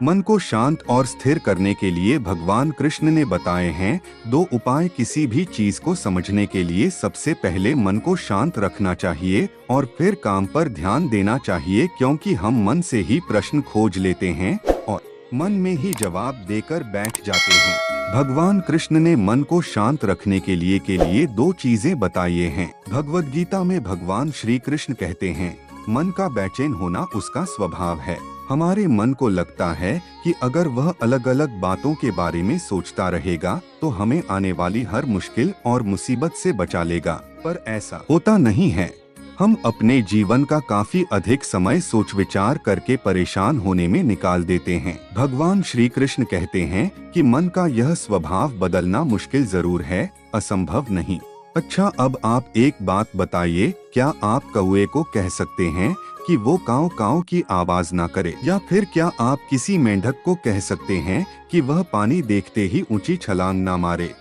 मन को शांत और स्थिर करने के लिए भगवान कृष्ण ने बताए हैं 2 उपाय। किसी भी चीज को समझने के लिए सबसे पहले मन को शांत रखना चाहिए और फिर काम पर ध्यान देना चाहिए, क्योंकि हम मन से ही प्रश्न खोज लेते हैं और मन में ही जवाब देकर बैठ जाते हैं। भगवान कृष्ण ने मन को शांत रखने के लिए 2 चीजें बताई हैं। भगवद गीता में भगवान श्री कृष्ण कहते हैं, मन का बेचैन होना उसका स्वभाव है। हमारे मन को लगता है कि अगर वह अलग अलग बातों के बारे में सोचता रहेगा तो हमें आने वाली हर मुश्किल और मुसीबत से बचा लेगा, पर ऐसा होता नहीं है। हम अपने जीवन का काफी अधिक समय सोच विचार करके परेशान होने में निकाल देते हैं। भगवान श्री कृष्ण कहते हैं कि मन का यह स्वभाव बदलना मुश्किल जरूर है, असंभव नहीं। अच्छा, अब आप एक बात बताइए, क्या आप कौवे को कह सकते हैं कि वो काव काव की आवाज ना करे? या फिर क्या आप किसी मेंढक को कह सकते हैं कि वह पानी देखते ही ऊंची छलांग ना मारे?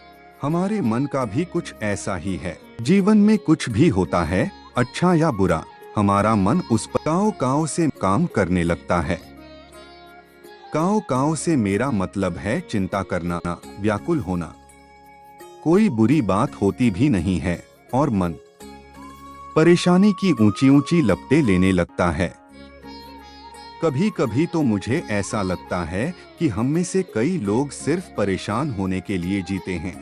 हमारे मन का भी कुछ ऐसा ही है। जीवन में कुछ भी होता है, अच्छा या बुरा, हमारा मन उस पर काव काव से काम करने लगता है। काव काव से मेरा मतलब है चिंता करना, व्याकुल होना। कोई बुरी बात होती भी नहीं है और मन परेशानी की ऊंची ऊंची लपटें लेने लगता है। कभी कभी तो मुझे ऐसा लगता है कि हम में से कई लोग सिर्फ परेशान होने के लिए जीते हैं।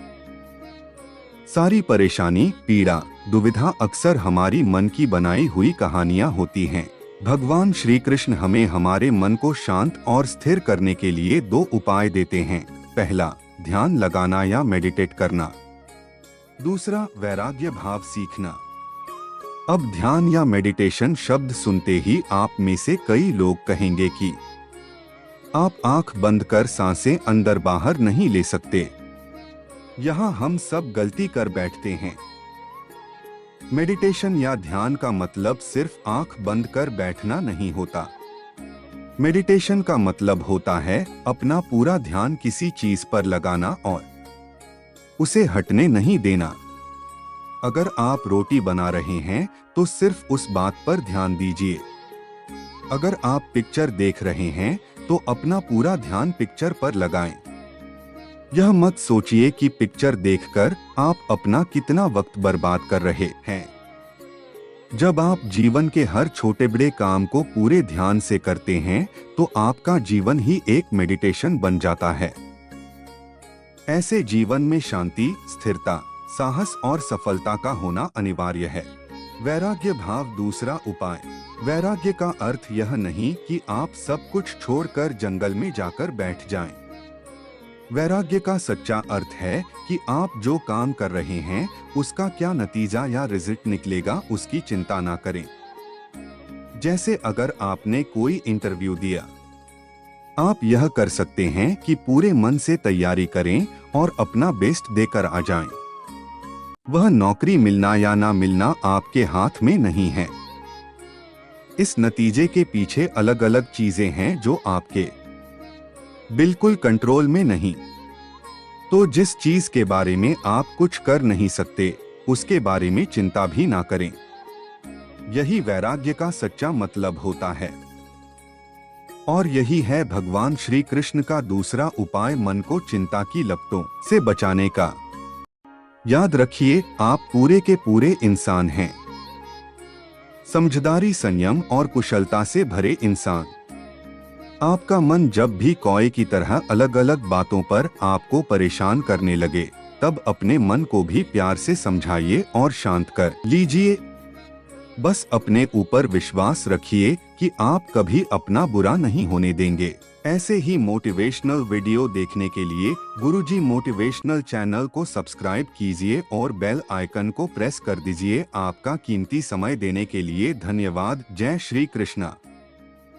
सारी परेशानी, पीड़ा, दुविधा अक्सर हमारी मन की बनाई हुई कहानियां होती हैं। भगवान श्री कृष्ण हमें हमारे मन को शांत और स्थिर करने के लिए 2 उपाय देते हैं। पहला, ध्यान लगाना या मेडिटेट करना। दूसरा, वैराग्य भाव सीखना। अब ध्यान या मेडिटेशन शब्द सुनते ही आप में से कई लोग कहेंगे कि आप आंख बंद कर सांसें अंदर बाहर नहीं ले सकते। यहाँ हम सब गलती कर बैठते हैं। मेडिटेशन या ध्यान का मतलब सिर्फ आंख बंद कर बैठना नहीं होता। मेडिटेशन का मतलब होता है अपना पूरा ध्यान किसी चीज पर लगाना और उसे हटने नहीं देना। अगर आप रोटी बना रहे हैं तो सिर्फ उस बात पर ध्यान दीजिए। अगर आप पिक्चर देख रहे हैं तो अपना पूरा ध्यान पिक्चर पर लगाएं। यह मत सोचिए कि पिक्चर देखकर आप अपना कितना वक्त बर्बाद कर रहे हैं। जब आप जीवन के हर छोटे बड़े काम को पूरे ध्यान से करते हैं तो आपका जीवन ही एक मेडिटेशन बन जाता है। ऐसे जीवन में शांति, स्थिरता, साहस और सफलता का होना अनिवार्य है। वैराग्य भाव दूसरा उपाय। वैराग्य का अर्थ यह नहीं कि आप सब कुछ छोड़कर जंगल में जाकर बैठ जाएं। वैराग्य का सच्चा अर्थ है कि आप जो काम कर रहे हैं उसका क्या नतीजा या रिजल्ट निकलेगा उसकी चिंता ना करें। जैसे अगर आपने कोई इंटरव्यू दिया, आप यह कर सकते हैं कि पूरे मन से तैयारी करें और अपना बेस्ट देकर आ जाएं। वह नौकरी मिलना या ना मिलना आपके हाथ में नहीं है। इस नतीजे के पीछे अलग अलग चीजें हैं जो आपके बिल्कुल कंट्रोल में नहीं। तो जिस चीज के बारे में आप कुछ कर नहीं सकते उसके बारे में चिंता भी ना करें। यही वैराग्य का सच्चा मतलब होता है। और यही है भगवान श्री कृष्ण का दूसरा उपाय मन को चिंता की लपटों से बचाने का। याद रखिए, आप पूरे के पूरे इंसान हैं। समझदारी, संयम और कुशलता से भरे इंसान। आपका मन जब भी कौए की तरह अलग अलग बातों पर आपको परेशान करने लगे, तब अपने मन को भी प्यार से समझाइए और शांत कर लीजिए। बस अपने ऊपर विश्वास रखिए कि आप कभी अपना बुरा नहीं होने देंगे। ऐसे ही मोटिवेशनल वीडियो देखने के लिए गुरुजी मोटिवेशनल चैनल को सब्सक्राइब कीजिए और बेल आइकन को प्रेस कर दीजिए। आपका कीमती समय देने के लिए धन्यवाद। जय श्री कृष्णा।